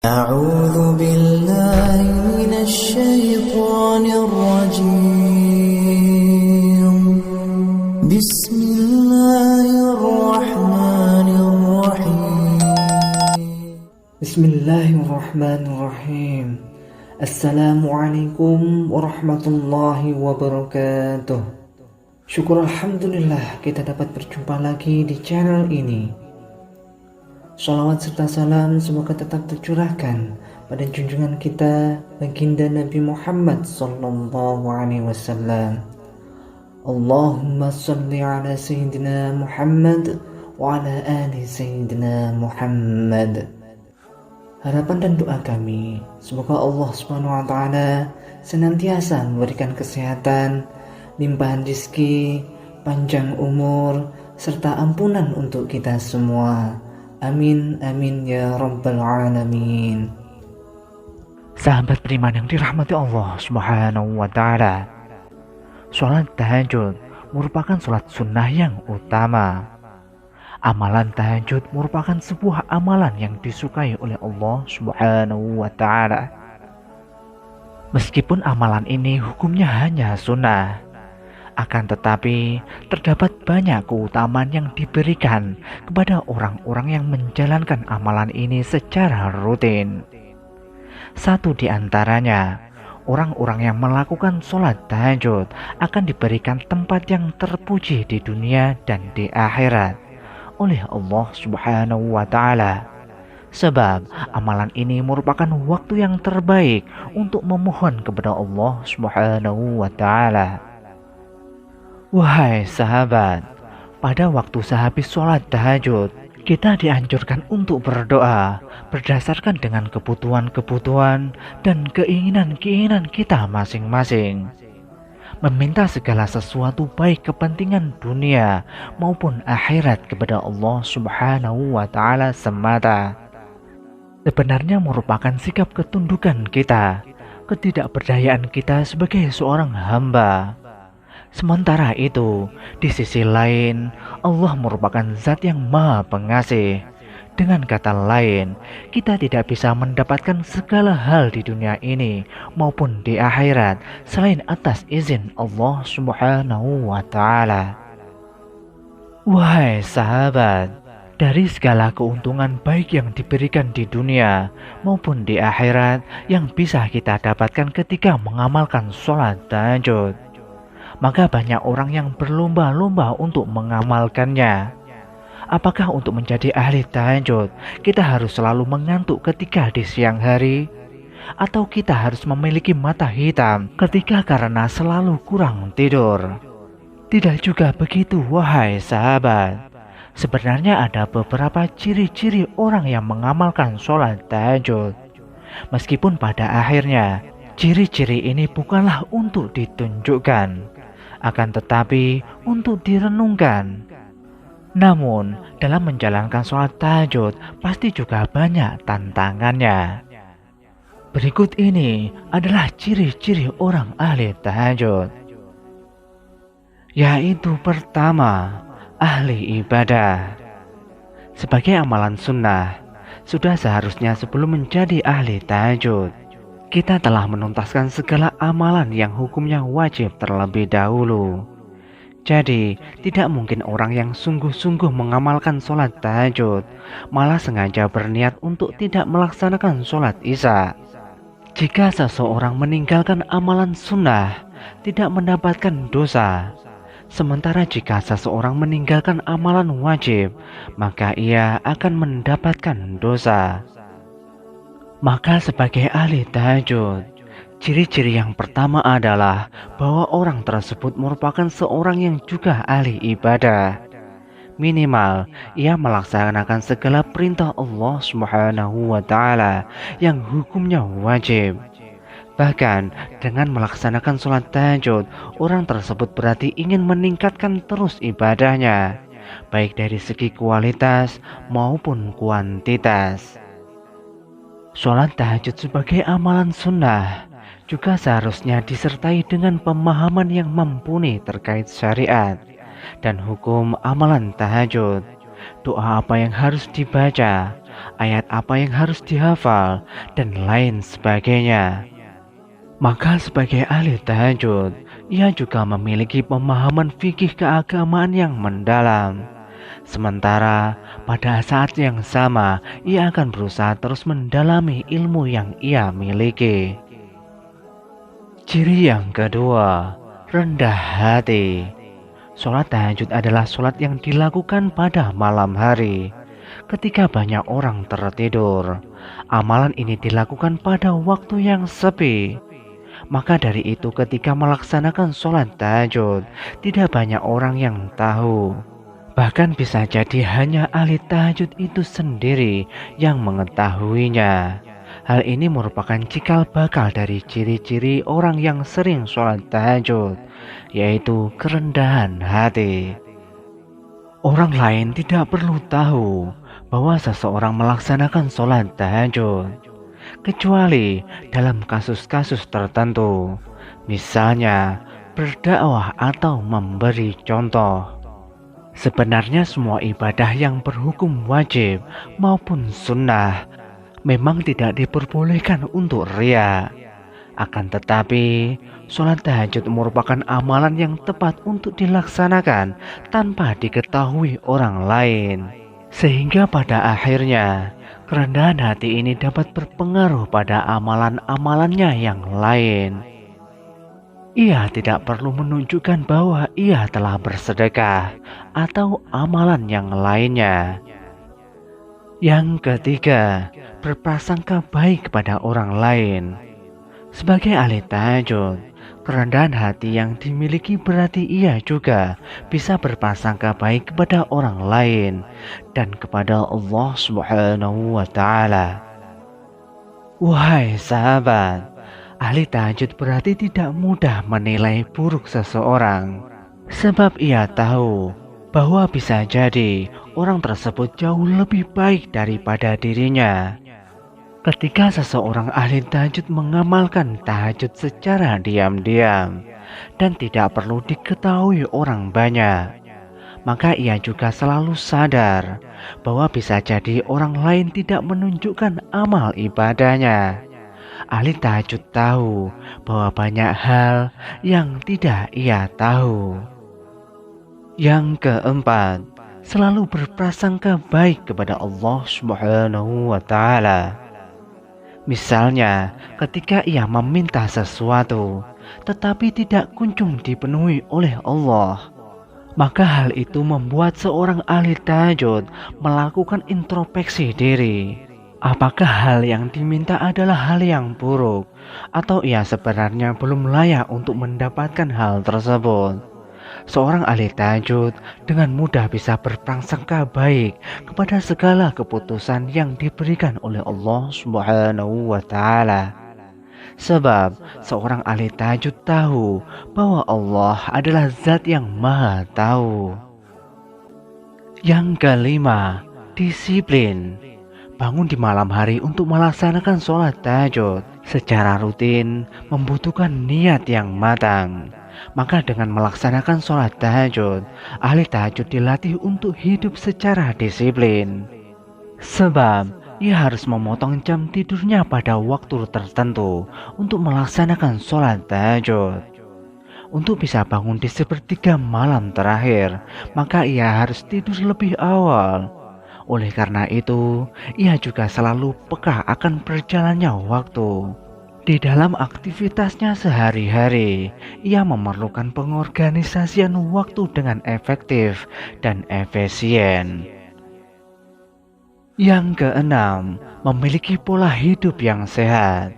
أعوذ بالله من الشيطان الرجيم بسم الله الرحمن الرحيم بسم الله الرحمن الرحيم. Assalamualaikum warahmatullahi wabarakatuh. Syukur alhamdulillah kita dapat berjumpa lagi di channel ini. Shalawat serta salam semoga tetap tercurahkan pada junjungan kita baginda Nabi Muhammad sallallahu alaihi wasallam. Allahumma shalli ala sayyidina Muhammad wa ala ali sayyidina Muhammad. Harapan dan doa kami, semoga Allah Subhanahu wa taala senantiasa memberikan kesehatan, limpahan rezeki, panjang umur, serta ampunan untuk kita semua. Amin amin ya rabbal alamin. Sahabat beriman yang dirahmati Allah Subhanahu wa taala, salat tahajud merupakan salat sunnah yang utama. Amalan tahajud merupakan sebuah amalan yang disukai oleh Allah Subhanahu wa taala. Meskipun amalan ini hukumnya hanya sunnah, akan tetapi terdapat banyak keutamaan yang diberikan kepada orang-orang yang menjalankan amalan ini secara rutin. Satu di antaranya, orang-orang yang melakukan sholat tahajud akan diberikan tempat yang terpuji di dunia dan di akhirat oleh Allah Subhanahu wa taala. Sebab amalan ini merupakan waktu yang terbaik untuk memohon kepada Allah Subhanahu wa taala. Wahai sahabat, pada waktu sehabis sholat tahajud, kita dianjurkan untuk berdoa berdasarkan dengan kebutuhan-kebutuhan dan keinginan-keinginan kita masing-masing. Meminta segala sesuatu baik kepentingan dunia maupun akhirat kepada Allah Subhanahu wa taala semata. Sebenarnya merupakan sikap ketundukan kita, ketidakberdayaan kita sebagai seorang hamba. Sementara itu, di sisi lain, Allah merupakan zat yang maha pengasih. Dengan kata lain, kita tidak bisa mendapatkan segala hal di dunia ini maupun di akhirat selain atas izin Allah Subhanahu wa taala. Wahai sahabat, dari segala keuntungan baik yang diberikan di dunia maupun di akhirat yang bisa kita dapatkan ketika mengamalkan sholat tahajud, maka banyak orang yang berlomba-lomba untuk mengamalkannya. Apakah untuk menjadi ahli tahajud kita harus selalu mengantuk ketika di siang hari? Atau kita harus memiliki mata hitam ketika karena selalu kurang tidur? Tidak juga begitu, wahai sahabat. Sebenarnya ada beberapa ciri-ciri orang yang mengamalkan sholat tahajud. Meskipun pada akhirnya ciri-ciri ini bukanlah untuk ditunjukkan, akan tetapi untuk direnungkan. Namun, dalam menjalankan sholat tahajud pasti juga banyak tantangannya. Berikut ini adalah ciri-ciri orang ahli tahajud. Yaitu pertama, ahli ibadah. Sebagai amalan sunnah, sudah seharusnya sebelum menjadi ahli tahajud, kita telah menuntaskan segala amalan yang hukumnya wajib terlebih dahulu. Jadi, tidak mungkin orang yang sungguh-sungguh mengamalkan sholat tahajud malah sengaja berniat untuk tidak melaksanakan sholat isya. Jika seseorang meninggalkan amalan sunnah, tidak mendapatkan dosa. Sementara jika seseorang meninggalkan amalan wajib, maka ia akan mendapatkan dosa. Maka sebagai ahli tahajud, ciri-ciri yang pertama adalah bahwa orang tersebut merupakan seorang yang juga ahli ibadah. Minimal, ia melaksanakan segala perintah Allah Subhanahu wa taala yang hukumnya wajib. Bahkan dengan melaksanakan sholat tahajud, orang tersebut berarti ingin meningkatkan terus ibadahnya, baik dari segi kualitas maupun kuantitas. Sholat tahajud sebagai amalan sunnah juga seharusnya disertai dengan pemahaman yang mumpuni terkait syariat dan hukum amalan tahajud. Doa apa yang harus dibaca, ayat apa yang harus dihafal, dan lain sebagainya. Maka sebagai ahli tahajud, ia juga memiliki pemahaman fikih keagamaan yang mendalam. Sementara pada saat yang sama, ia akan berusaha terus mendalami ilmu yang ia miliki. Ciri yang kedua, rendah hati. Sholat tahajud adalah sholat yang dilakukan pada malam hari, ketika banyak orang tertidur. Amalan ini dilakukan pada waktu yang sepi. Maka dari itu ketika melaksanakan sholat tahajud, tidak banyak orang yang tahu. Bahkan bisa jadi hanya ahli tahajud itu sendiri yang mengetahuinya. Hal ini merupakan cikal bakal dari ciri-ciri orang yang sering sholat tahajud, yaitu kerendahan hati. Orang lain tidak perlu tahu bahwa seseorang melaksanakan sholat tahajud, kecuali dalam kasus-kasus tertentu, misalnya berdakwah atau memberi contoh. Sebenarnya semua ibadah yang berhukum wajib maupun sunnah memang tidak diperbolehkan untuk ria. Akan tetapi, sholat tahajud merupakan amalan yang tepat untuk dilaksanakan tanpa diketahui orang lain. Sehingga pada akhirnya, kerendahan hati ini dapat berpengaruh pada amalan-amalannya yang lain. Ia tidak perlu menunjukkan bahwa ia telah bersedekah atau amalan yang lainnya. Yang ketiga, berprasangka baik kepada orang lain. Sebagai ahli tahajud, kerendahan hati yang dimiliki berarti ia juga bisa berprasangka baik kepada orang lain dan kepada Allah Subhanahu wa Ta'ala. Wahai sahabat, ahli tahajud berarti tidak mudah menilai buruk seseorang, sebab ia tahu bahwa bisa jadi orang tersebut jauh lebih baik daripada dirinya. Ketika seseorang ahli tahajud mengamalkan tahajud secara diam-diam dan tidak perlu diketahui orang banyak, maka ia juga selalu sadar bahwa bisa jadi orang lain tidak menunjukkan amal ibadahnya. Ahli tahajud tahu bahwa banyak hal yang tidak ia tahu. Yang keempat, selalu berprasangka baik kepada Allah Subhanahu wa Ta'ala. Misalnya, ketika ia meminta sesuatu, tetapi tidak kunjung dipenuhi oleh Allah, maka hal itu membuat seorang ahli tahajud melakukan introspeksi diri. Apakah hal yang diminta adalah hal yang buruk, atau ia sebenarnya belum layak untuk mendapatkan hal tersebut? Seorang ahli tahajud dengan mudah bisa berprasangka baik kepada segala keputusan yang diberikan oleh Allah Subhanahu wa Ta'ala. Sebab seorang ahli tahajud tahu bahwa Allah adalah zat yang maha tahu. Yang kelima, disiplin. Bangun di malam hari untuk melaksanakan sholat tahajud secara rutin membutuhkan niat yang matang. Maka dengan melaksanakan sholat tahajud, ahli tahajud dilatih untuk hidup secara disiplin. Sebab ia harus memotong jam tidurnya pada waktu tertentu untuk melaksanakan sholat tahajud. Untuk bisa bangun di sepertiga malam terakhir, maka ia harus tidur lebih awal. Oleh karena itu, ia juga selalu peka akan berjalannya waktu. Di dalam aktivitasnya sehari-hari, ia memerlukan pengorganisasian waktu dengan efektif dan efisien. Yang keenam, memiliki pola hidup yang sehat.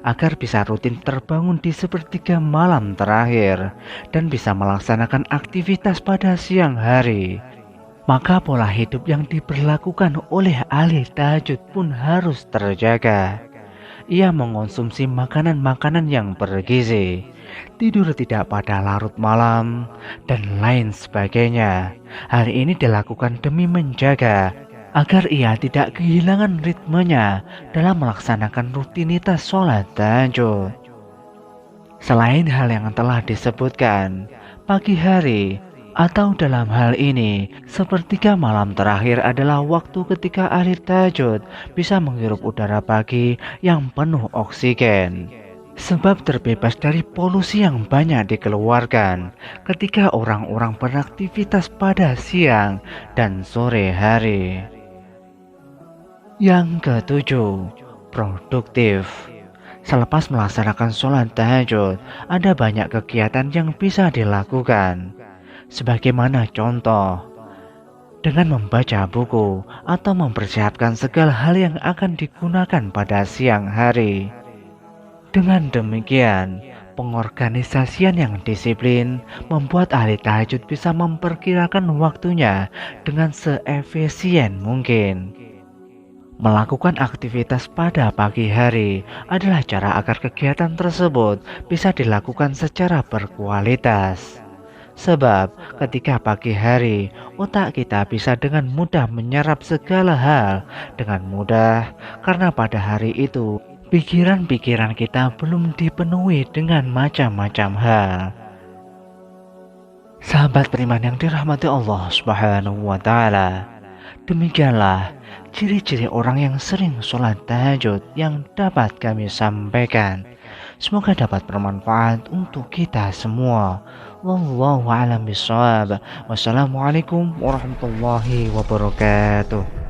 Agar bisa rutin terbangun di sepertiga malam terakhir dan bisa melaksanakan aktivitas pada siang hari, maka pola hidup yang diberlakukan oleh ahli tahajud pun harus terjaga. Ia mengonsumsi makanan-makanan yang bergizi, tidur tidak pada larut malam, dan lain sebagainya. Hal ini dilakukan demi menjaga agar ia tidak kehilangan ritmenya dalam melaksanakan rutinitas sholat tahajud. Selain hal yang telah disebutkan, pagi hari Atau dalam hal ini, sepertiga malam terakhir adalah waktu ketika ahli tahajud bisa menghirup udara pagi yang penuh oksigen. Sebab terbebas dari polusi yang banyak dikeluarkan ketika orang-orang beraktivitas pada siang dan sore hari. Yang ketujuh, produktif. Selepas melaksanakan sholat tahajud, ada banyak kegiatan yang bisa dilakukan. Sebagaimana contoh, dengan membaca buku atau mempersiapkan segala hal yang akan digunakan pada siang hari. Dengan demikian, pengorganisasian yang disiplin membuat ahli tahajud bisa memperkirakan waktunya dengan seefisien mungkin. Melakukan aktivitas pada pagi hari adalah cara agar kegiatan tersebut bisa dilakukan secara berkualitas. Sebab ketika pagi hari, otak kita bisa dengan mudah menyerap segala hal dengan mudah karena pada hari itu pikiran-pikiran kita belum dipenuhi dengan macam-macam hal. Sahabat beriman yang dirahmati Allah Subhanahu wa Ta'ala, demikianlah ciri-ciri orang yang sering sholat tahajud yang dapat kami sampaikan. Semoga dapat bermanfaat untuk kita semua. Wallahu a'lam bishawab. Wassalamualaikum warahmatullahi wabarakatuh.